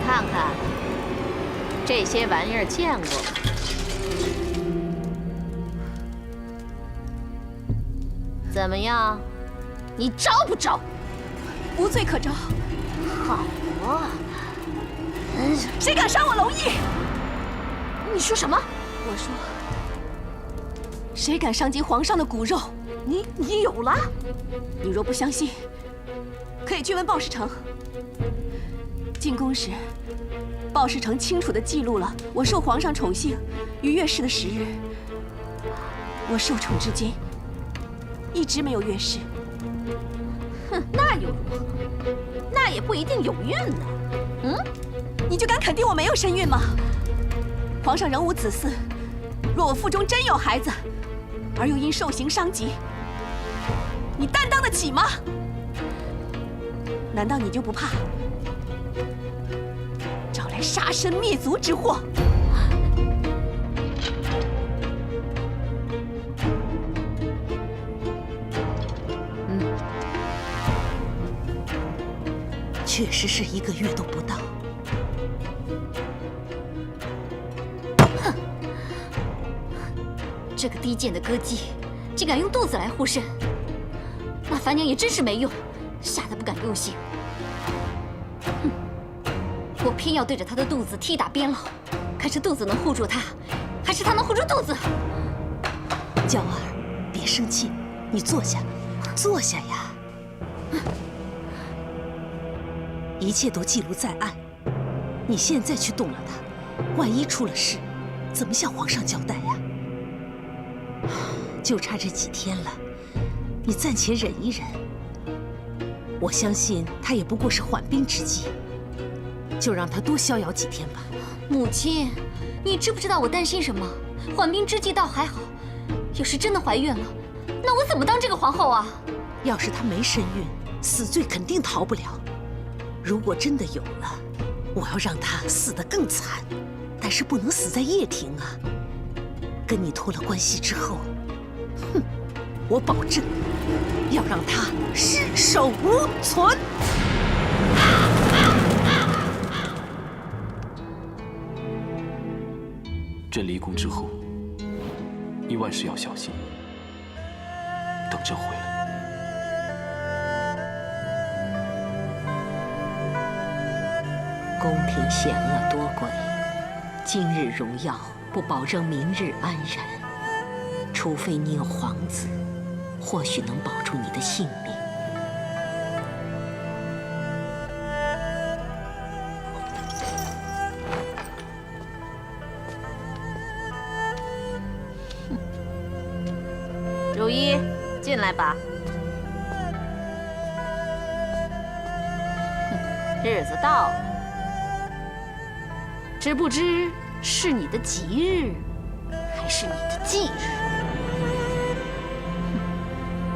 看看，这些玩意儿见过吗？怎么样？你招不招？无罪可招。好啊！谁敢伤我龙毅？你说什么？我说，谁敢伤及皇上的骨肉？你有了？你若不相信，可以去问鲍世成。进宫时，鲍世成清楚地记录了我受皇上宠幸与月事的时日。我受宠至今，一直没有月事。哼，那又如何？那也不一定有孕呢。你就敢肯定我没有身孕吗？皇上仍无子嗣，若我腹中真有孩子，而又因受刑伤及，你担当得起吗？难道你就不怕招来杀身灭族之祸？确实是1个月都不到。这个低贱的歌姬，竟敢用肚子来护身，那樊娘也真是没用，吓得不敢用刑。哼，我偏要对着她的肚子踢打鞭烙，看是肚子能护住她，还是她能护住肚子。娇儿，别生气，你坐下，坐下呀。一切都记录在案，你现在去动了他，万一出了事，怎么向皇上交代呀？就差这几天了，你暂且忍一忍。我相信他也不过是缓兵之计，就让他多逍遥几天吧。母亲，你知不知道我担心什么？缓兵之计倒还好，要是真的怀孕了，那我怎么当这个皇后啊？要是她没身孕，死罪肯定逃不了。如果真的有了，我要让她死得更惨，但是不能死在掖庭啊。跟你脱了关系之后，哼，我保证要让她尸首无存。朕离宫之后，你万事要小心。等朕回来。宫廷险恶多诡，今日荣耀不保证明日安然。除非你有皇子，或许能保住你的性命。如一，进来吧。日子到了，只不知是你的吉日，还是你的忌日？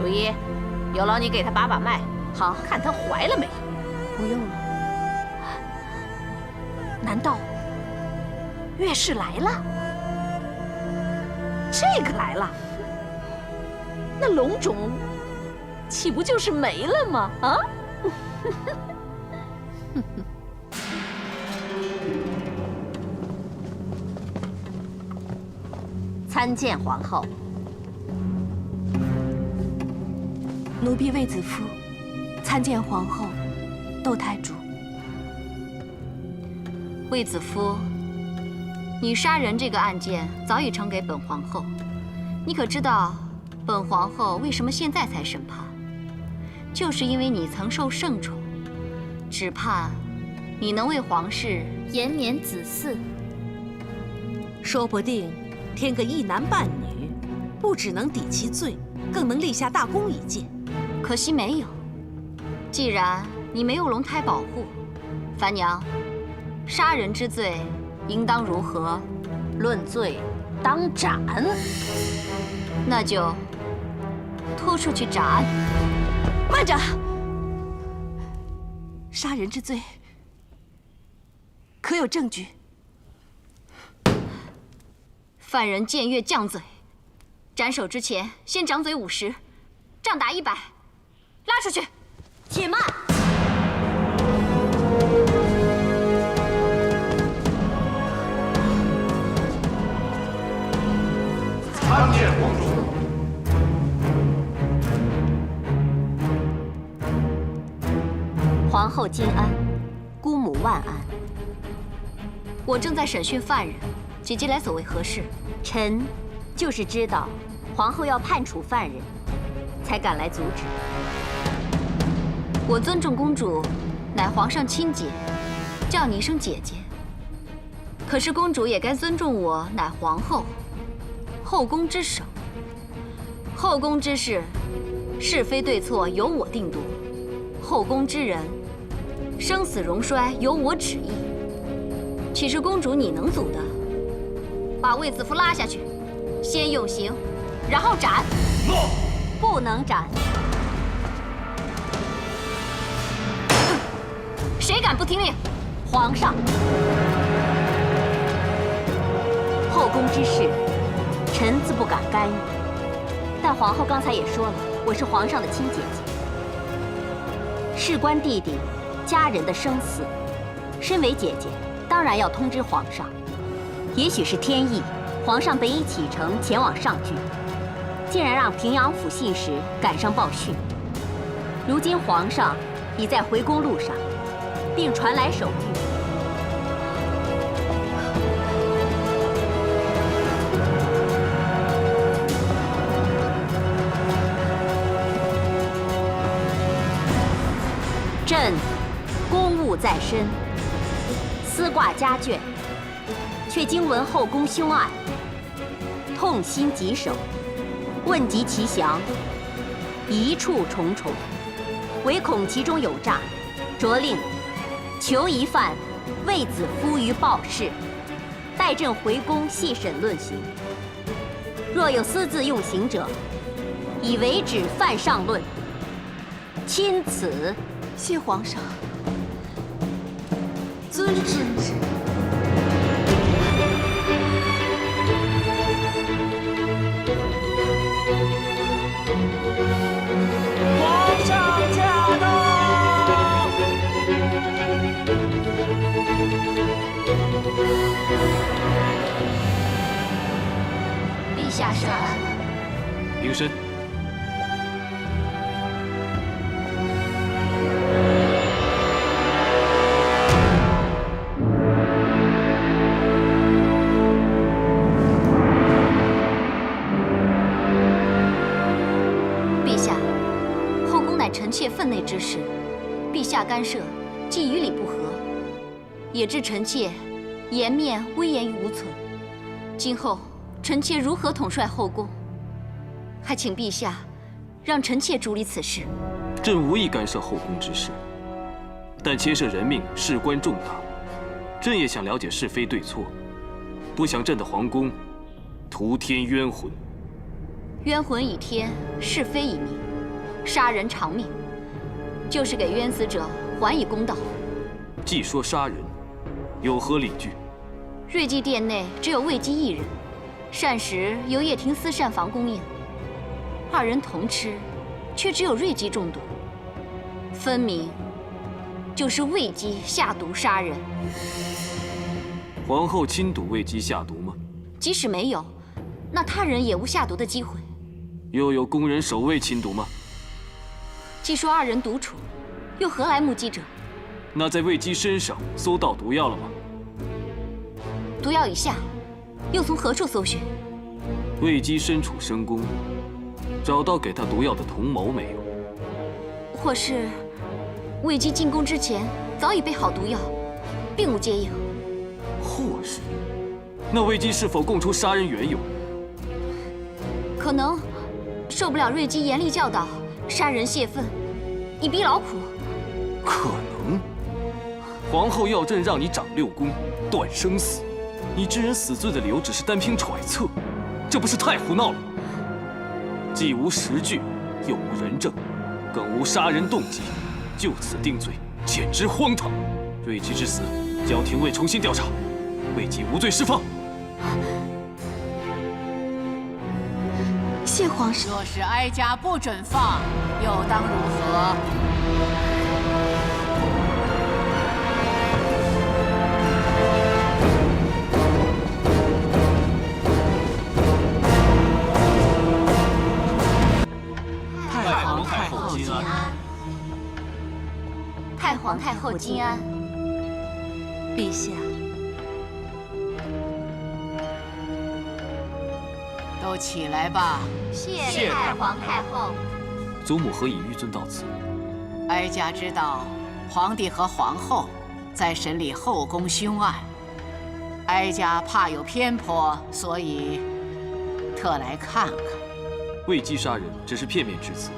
如一，有劳你给她把把脉，好看她怀了没有。不用了。难道月事来了？这个来了，那龙种岂不就是没了吗？啊？参见皇后。奴婢卫子夫参见皇后、窦太主。卫子夫，你杀人这个案件早已呈给本皇后，你可知道本皇后为什么现在才审判？就是因为你曾受圣宠，只盼你能为皇室延年子嗣。说不定添个一男半女，不只能抵其罪，更能立下大功一件。可惜没有。既然你没有龙胎保护，樊娘，杀人之罪应当如何？论罪当斩。那就拖出去斩。慢着，杀人之罪可有证据？犯人僭越犟嘴，斩首之前先掌嘴50，杖打100，拉出去。且慢！皇后金安，姑母万安。我正在审讯犯人，姐姐来所为何事？臣就是知道皇后要判处犯人，才赶来阻止。我尊重公主，乃皇上亲姐，叫你一声姐姐。可是公主也该尊重我，乃皇后，后宫之首。后宫之事，是非对错由我定夺；后宫之人，生死荣衰由我旨意。岂是公主你能阻的？把卫子夫拉下去，先用刑，然后斩。不能斩。谁敢不听命？皇上，后宫之事，臣自不敢干预。但皇后刚才也说了，我是皇上的亲姐姐，事关弟弟家人的生死，身为姐姐，当然要通知皇上。也许是天意，皇上本已启程前往上郡，竟然让平阳府信使赶上报讯。如今皇上已在回宫路上，并传来手谕。朕公务在身，丝挂家眷，却经闻后宫凶案，痛心疾首，问及其详，疑处重重，唯恐其中有诈，着令囚疑犯卫子夫于报室，待朕回宫细审论刑。若有私自用刑者，以为止犯上论。钦此。谢皇上，遵旨。皇上驾到！陛下审案。平身。臣妾分内之事，陛下干涉，既与理不合，也致臣妾颜面危言于无存。今后臣妾如何统帅后宫？还请陛下让臣妾主理此事。朕无意干涉后宫之事，但牵涉人命，事关重大，朕也想了解是非对错，不想朕的皇宫徒添冤魂。冤魂已添，是非已明。杀人偿命，就是给冤死者还以公道。既说杀人，有何理据？瑞姬殿内只有卫姬一人，膳食由叶庭私膳房供应，二人同吃，却只有瑞姬中毒，分明就是卫姬下毒杀人。皇后亲睹卫姬下毒吗？即使没有，那他人也无下毒的机会。又有宫人守卫亲毒吗？既说二人独处，又何来目击者？那在卫姬身上搜到毒药了吗？毒药已下，又从何处搜寻？卫姬身处深宫，找到给她毒药的铜矛没有？或是卫姬进宫之前早已备好毒药，并无接应？或是，那卫姬是否供出杀人缘由？可能受不了瑞姬严厉教导，杀人泄愤，以逼劳苦。可能。皇后要朕让你掌六宫，断生死，你知人死罪的理由只是单凭揣测，这不是太胡闹了吗？既无实据，又无人证，更无杀人动机，就此定罪，简直荒唐。瑞姬之死，交廷尉重新调查，卫姬无罪释放。谢皇上。若是哀家不准放，又当如何？太皇太后金安。太皇太后金安。陛下，都起来吧。谢太皇太后。祖母何以纡尊到此？哀家知道皇帝和皇后在审理后宫凶案，哀家怕有偏颇，所以特来看看。魏姬杀人只是片面之词，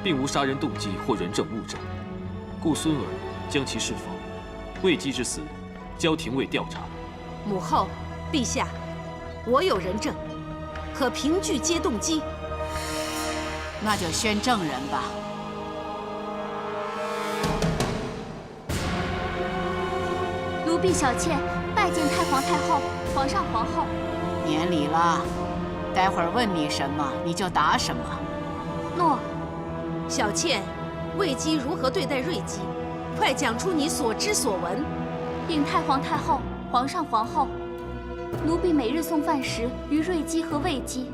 并无杀人动机或人证物证，故孙儿将其释放。魏姬之死，交廷尉调查。母后，陛下，我有人证，可凭据皆动机。那就宣证人吧。奴婢小妾拜见太皇太后、皇上皇后。年礼了，待会儿问你什么你就答什么。诺。小妾，魏姬如何对待瑞姬？快讲出你所知所闻。禀太皇太后、皇上皇后，奴婢每日送饭时与瑞姬和魏姬，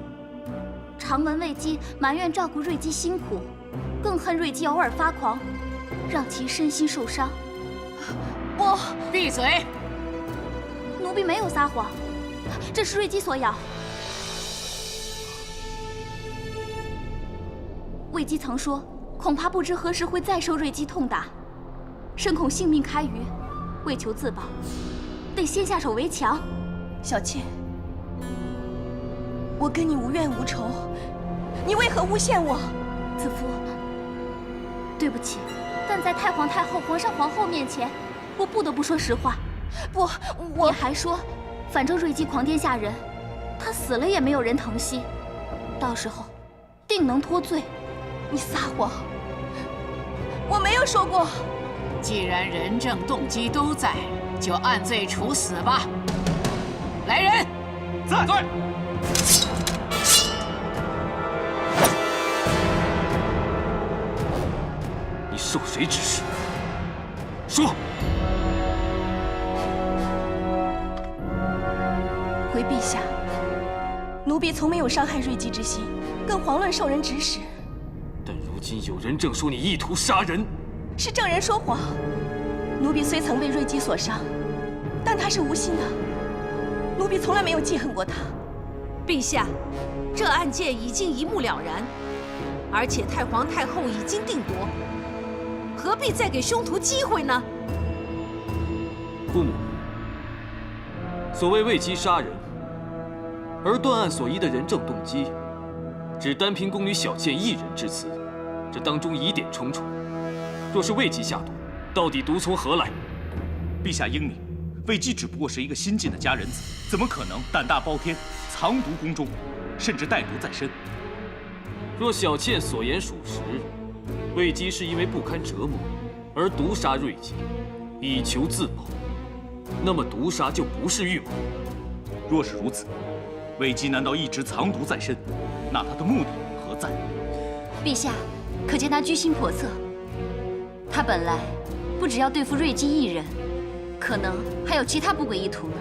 常闻魏姬埋怨照顾瑞姬辛苦，更恨瑞姬偶尔发狂，让其身心受伤。我闭嘴！奴婢没有撒谎，这是瑞姬所咬。魏姬曾说，恐怕不知何时会再受瑞姬痛打，深恐性命堪虞，为求自保，得先下手为强。小妾，我跟你无怨无仇，你为何诬陷我？子夫，对不起，但在太皇太后、皇上皇后面前，我不得不说实话。不，你还说，反正瑞姬狂癫吓人，她死了也没有人疼惜，到时候定能脱罪。你撒谎，我没有说过。既然人证动机都在，就按罪处死吧。来人，在。你受谁指示？说。回陛下，奴婢从没有伤害瑞姬之心，更遑论受人指使。但如今有人证说你意图杀人，是证人说谎。奴婢虽曾被瑞姬所伤，但她是无心的。奴婢从来没有记恨过她。陛下，这案件已经一目了然，而且太皇太后已经定夺，何必再给凶徒机会呢？姑母，所谓魏姬杀人，而断案所依的人证动机，只单凭宫女小倩一人之词，这当中疑点重重。若是魏姬下毒，到底毒从何来？陛下英明，魏姬只不过是一个新晋的佳人子，怎么可能胆大包天，藏毒宫中，甚至带毒在身？若小倩所言属实，魏姬是因为不堪折磨而毒杀瑞姬，以求自保，那么毒杀就不是预谋。若是如此，魏姬难道一直藏毒在身？那她的目的何在？陛下，可见他居心叵测。他本来不只要对付瑞姬一人，可能还有其他不轨意图呢。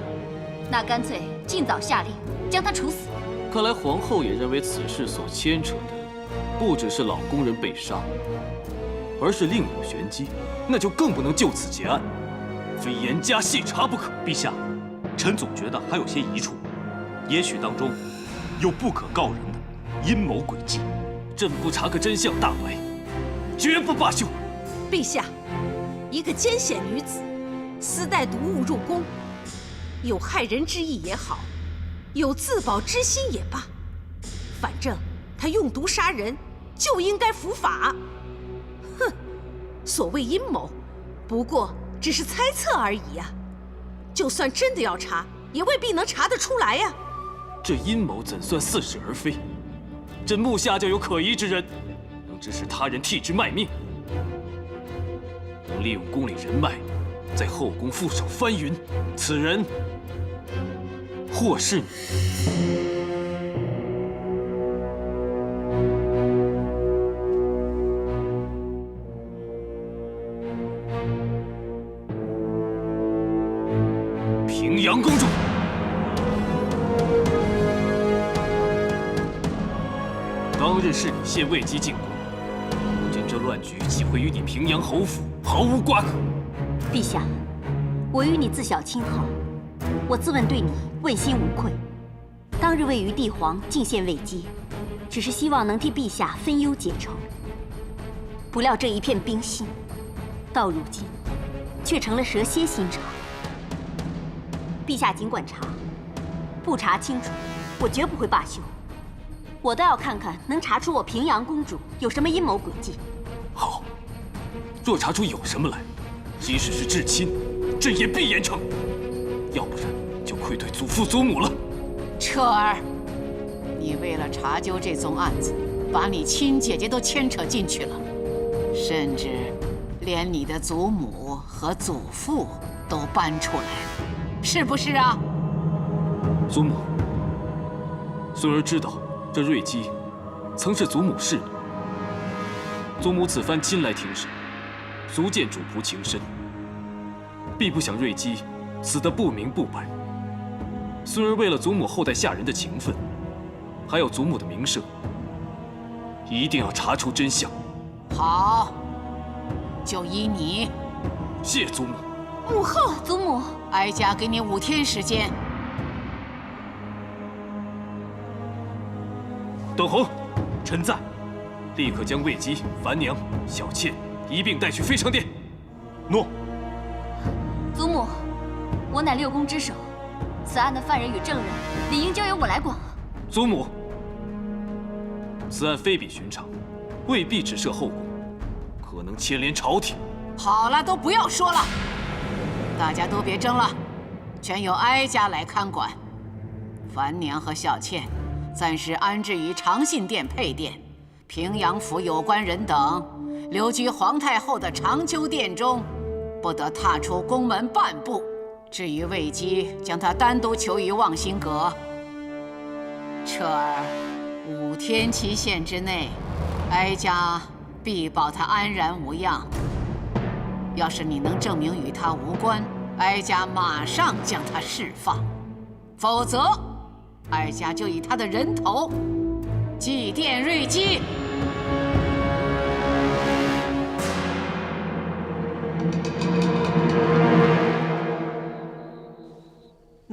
那干脆尽早下令将他处死。看来皇后也认为此事所牵扯的不只是老宫人被杀，而是另有玄机，那就更不能就此结案，非严加细查不可。陛下，臣总觉得还有些疑处，也许当中有不可告人的阴谋诡计。朕不查个真相大白，绝不罢休。陛下，一个奸险女子私带毒物入宫，有害人之意也好，有自保之心也罢，反正她用毒杀人就应该伏法。哼，所谓阴谋，不过只是猜测而已呀。就算真的要查，也未必能查得出来呀。这阴谋怎算似是而非？朕目下就有可疑之人，能指使他人替之卖命，能利用宫里人脉，在后宫覆手翻云。此人，或是你。平阳公主。当日是你先魏姬进宫，如今这乱局岂会与你平阳侯府毫无瓜葛？陛下，我与你自小亲好，我自问对你问心无愧。当日为于帝皇进献位基，只是希望能替陛下分忧解愁。不料这一片冰心，到如今却成了蛇蝎心肠。陛下尽管查，不查清楚，我绝不会罢休。我倒要看看能查出我平阳公主有什么阴谋诡计。好，若查出有什么来，即使是至亲，朕也必严惩。要不然就愧对祖父祖母了。彻儿，你为了查究这宗案子，把你亲姐姐都牵扯进去了，甚至连你的祖母和祖父都搬出来了，是不是啊？祖母，孙儿知道这瑞姬曾是祖母侍女，祖母此番亲来听审，足见主仆情深，必不想瑞姬死得不明不白。孙儿为了祖母后代下人的情分，还有祖母的名声，一定要查出真相。好，就依你。谢祖母。母后，祖母，哀家给你5天时间。邓弘，臣在。立刻将魏姬、樊娘、小妾一并带去非常殿。诺。祖母，我乃6宫之首，此案的犯人与证人理应交由我来管。祖母，此案非比寻常，未必只涉后宫，可能牵连朝廷。好了，都不要说了，大家都别争了，全由哀家来看管。樊娘和小妾暂时安置于长信殿配殿，平阳府有关人等留居皇太后的长秋殿中，不得踏出宫门半步。至于魏姬，将她单独囚于望星阁。彻儿，5天期限之内，哀家必保她安然无恙。要是你能证明与她无关，哀家马上将她释放；否则，哀家就以她的人头祭奠瑞姬。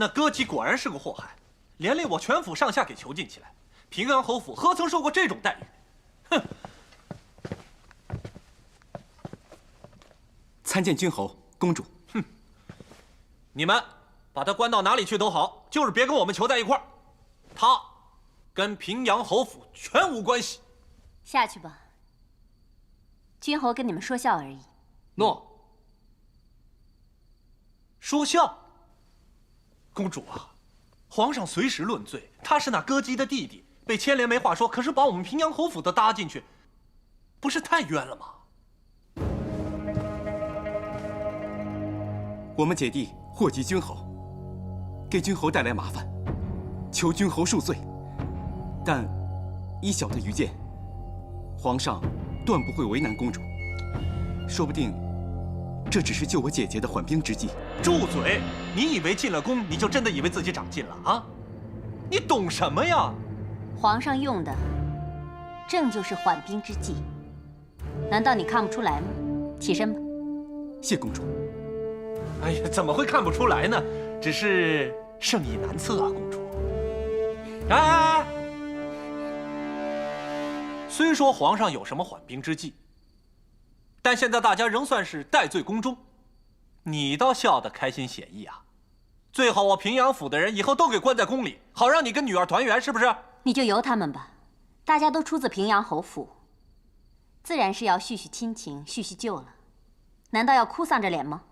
那歌姬果然是个祸害，连累我全府上下给囚禁起来。平阳侯府何曾受过这种待遇？哼！参见君侯、公主。哼！你们把他关到哪里去都好，就是别跟我们囚在一块儿。他跟平阳侯府全无关系。下去吧，君侯跟你们说笑而已。诺。说笑？公主啊，皇上随时论罪，他是那歌姬的弟弟，被牵连没话说，可是把我们平阳侯府都搭进去，不是太冤了吗？我们姐弟祸及君侯，给君侯带来麻烦，求君侯恕罪。但依小的愚见，皇上断不会为难公主，说不定这只是救我姐姐的缓兵之计。住嘴！你以为进了宫，你就真的以为自己长进了啊？你懂什么呀？皇上用的正就是缓兵之计，难道你看不出来吗？起身吧。谢公主。哎呀，怎么会看不出来呢？只是圣意难测啊，公主。哎！虽说皇上有什么缓兵之计，但现在大家仍算是戴罪宫中，你倒笑得开心写意啊！最好我平阳府的人以后都给关在宫里，好让你跟女儿团圆，是不是？你就由他们吧，大家都出自平阳侯府，自然是要叙叙亲情，叙叙旧了。难道要哭丧着脸吗？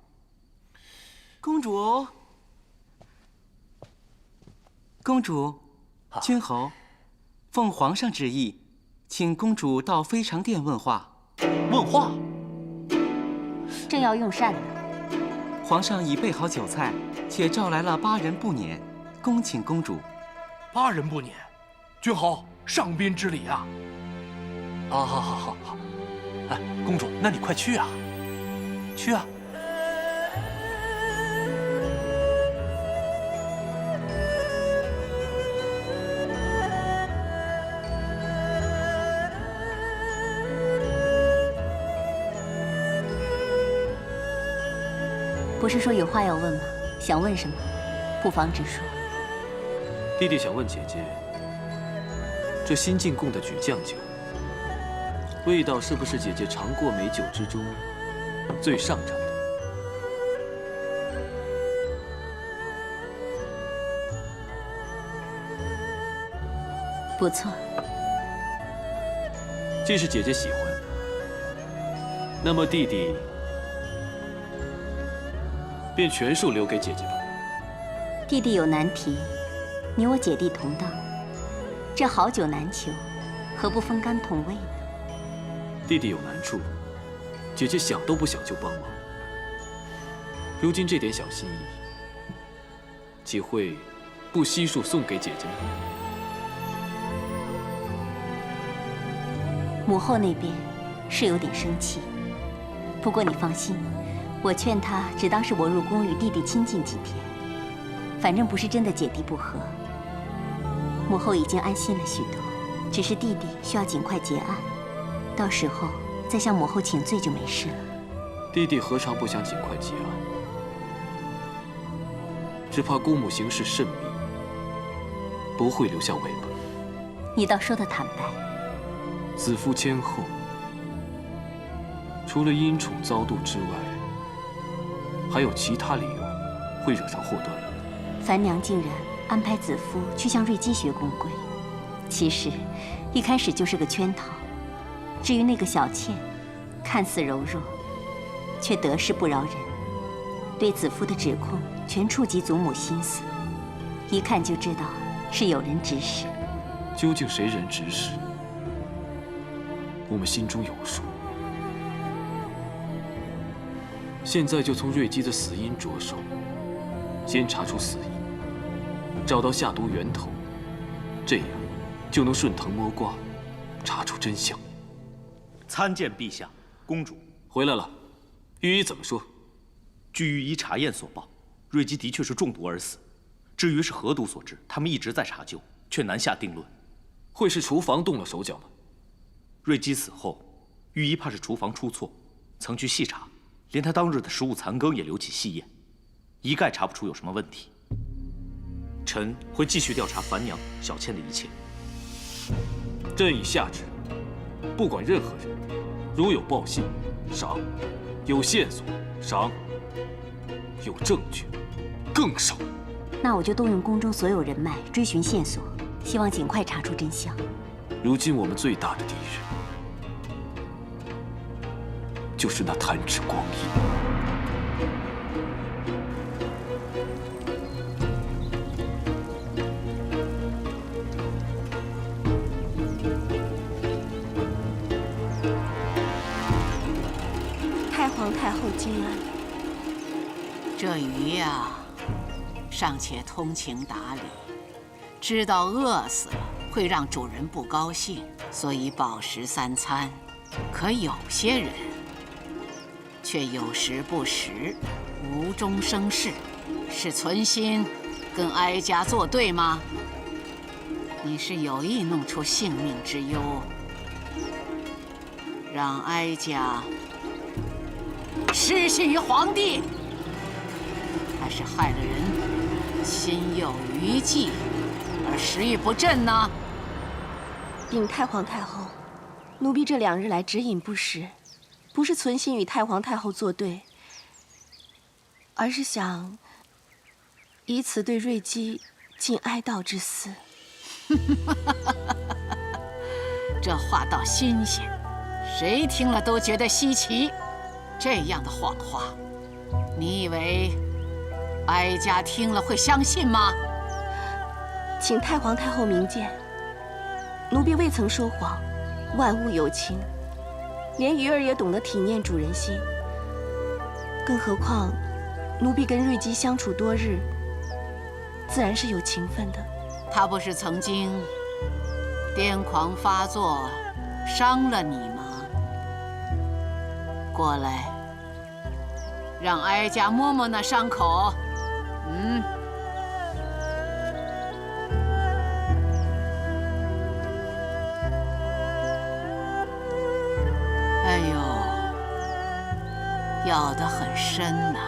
公主，公主，君侯，奉皇上旨意，请公主到非常殿问话。问话？正要用膳呢。皇上已备好酒菜，且召来了8人不撵，恭请公主。8人不撵，君侯上宾之礼啊！好，好。哎，公主，那你快去啊！去啊！不是说有话要问吗？想问什么？不妨直说。弟弟想问姐姐，这新进贡的举酱酒，味道是不是姐姐尝过美酒之中最上乘的？不错。既是姐姐喜欢，那么弟弟便全数留给姐姐吧。弟弟有难题，你我姐弟同当，这好酒难求，何不分甘同味呢？弟弟有难处，姐姐想都不想就帮忙。如今这点小心意，岂会不悉数送给姐姐呢？母后那边是有点生气，不过你放心，我劝她只当是我入宫与弟弟亲近几天，反正不是真的姐弟不和。母后已经安心了许多，只是弟弟需要尽快结案，到时候再向母后请罪就没事了。弟弟何尝不想尽快结案？只怕姑母行事慎密，不会留下尾巴。你倒说得坦白。子夫谦厚，除了因宠遭妒之外，还有其他理由会惹上祸端。樊娘竟然安排子夫去向瑞姬学宫规，其实一开始就是个圈套。至于那个小倩，看似柔弱，却得势不饶人，对子夫的指控全触及祖母心思，一看就知道是有人指使。究竟谁人指使？我们心中有数。现在就从瑞姬的死因着手，先查出死因，找到下毒源头，这样就能顺藤摸瓜，查出真相。参见陛下，公主回来了。御医怎么说？据御医查验所报，瑞姬的确是中毒而死。至于是何毒所致，他们一直在查究，却难下定论。会是厨房动了手脚吗？瑞姬死后，御医怕是厨房出错，曾去细查，连他当日的食物残羹也留起细验，一概查不出有什么问题。臣会继续调查樊娘、小倩的一切。朕已下旨，不管任何人，如有报信，赏；有线索，赏；有证据，更赏。那我就动用宫中所有人脉追寻线索，希望尽快查出真相。如今我们最大的敌人，就是那弹指光阴。太皇太后金安，这鱼呀，尚且通情达理，知道饿死了会让主人不高兴，所以饱食3餐。可有些人却有时不食，无中生事，是存心跟哀家作对吗？你是有意弄出性命之忧，让哀家失信于皇帝，还是害了人心有余悸而食欲不振呢？禀太皇太后，奴婢这2日来只饮不食，不是存心与太皇太后作对，而是想以此对瑞姬尽哀悼之思。这话倒新鲜，谁听了都觉得稀奇。这样的谎话，你以为哀家听了会相信吗？请太皇太后明鉴，奴婢未曾说谎，万物有情，连鱼儿也懂得体念主人心。更何况，奴婢跟瑞姬相处多日，自然是有情分的。他不是曾经癫狂发作，伤了你吗？过来，让哀家摸摸那伤口。哎呦，咬得很深呐，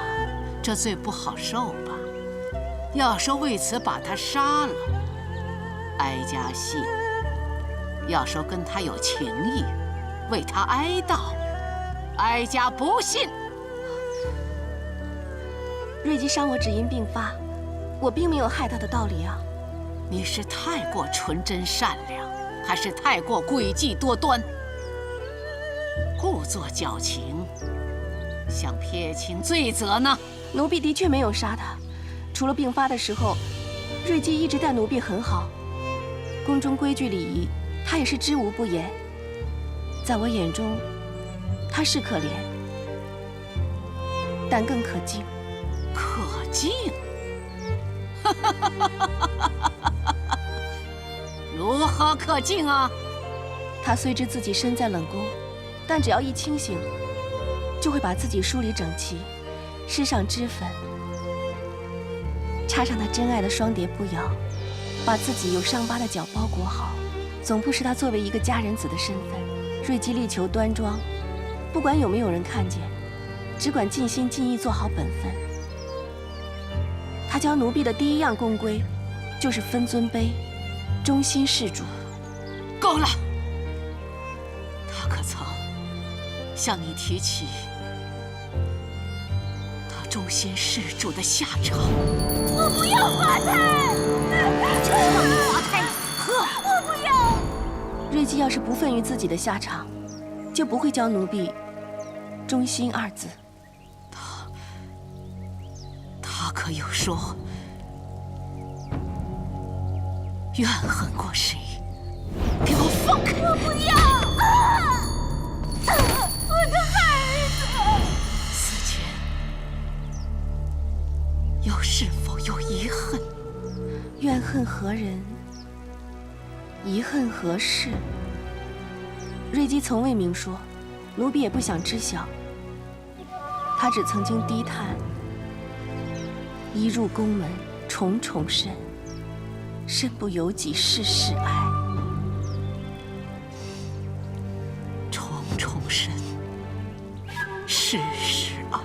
这罪不好受吧？要说为此把他杀了，哀家信；要说跟他有情谊，为他哀悼，哀家不信。瑞姬伤我只因病发，我并没有害他的道理啊。你是太过纯真善良，还是太过诡计多端？故作矫情，想撇清罪责呢？奴婢的确没有杀他，除了病发的时候，瑞姬一直待奴婢很好，宫中规矩礼仪，她也是知无不言。在我眼中，她是可怜，但更可敬。可敬？如何可敬啊？她虽知自己身在冷宫，但只要一清醒，就会把自己梳理整齐，施上脂粉，插上她珍爱的双蝶步摇，把自己有伤疤的脚包裹好，总不失她作为一个佳人子的身份。瑞姬力求端庄，不管有没有人看见，只管尽心尽意做好本分。她教奴婢的第一样公规，就是分尊卑，忠心事主。够了！他可曾向你提起他忠心事主的下场？我不要滑胎！就是让你滑胎！我不要！瑞姬要是不忿于自己的下场，就不会教奴婢忠心二字。他可有说怨恨过谁？给我放开！我不要！我的孩子！死前又是否有遗恨？怨恨何人？遗恨何事？瑞姬从未明说，奴婢也不想知晓。她只曾经低叹：一入宫门，重重身，身不由己，事事哀。重重身，事事哀。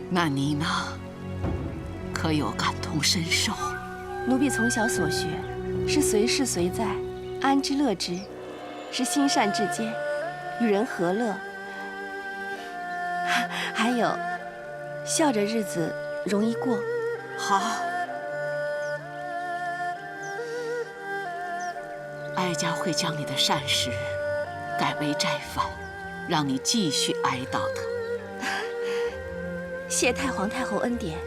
那你呢？可有感同身受？奴婢从小所学，是随事随在，安之乐之，是心善至坚，与人和乐。还有，笑着日子容易过。好，哀家会将你的善事改为斋饭，让你继续哀悼他。谢太皇太后恩典。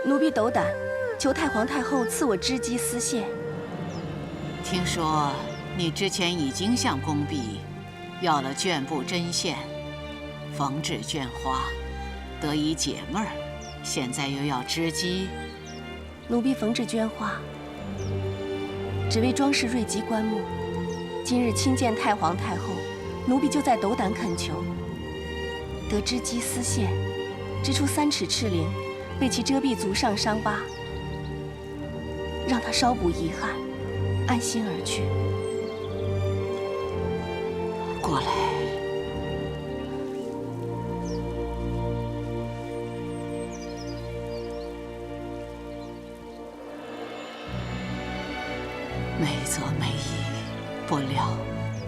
奴婢斗胆，求太皇太后赐我织机丝线。听说你之前已经向宫婢要了绢布针线，缝制绢花，得以解闷儿。现在又要织机，奴婢缝制绢花，只为装饰瑞姬棺木。今日亲见太皇太后，奴婢就在斗胆恳求，得织机丝线，织出3尺赤绫，为其遮蔽足上伤疤，让她稍补遗憾，安心而去。过来。美则美矣，不料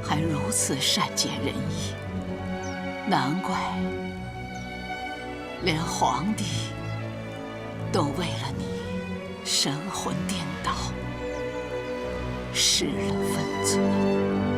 还如此善解人意，难怪连皇帝都为了你神魂颠倒，失了分寸。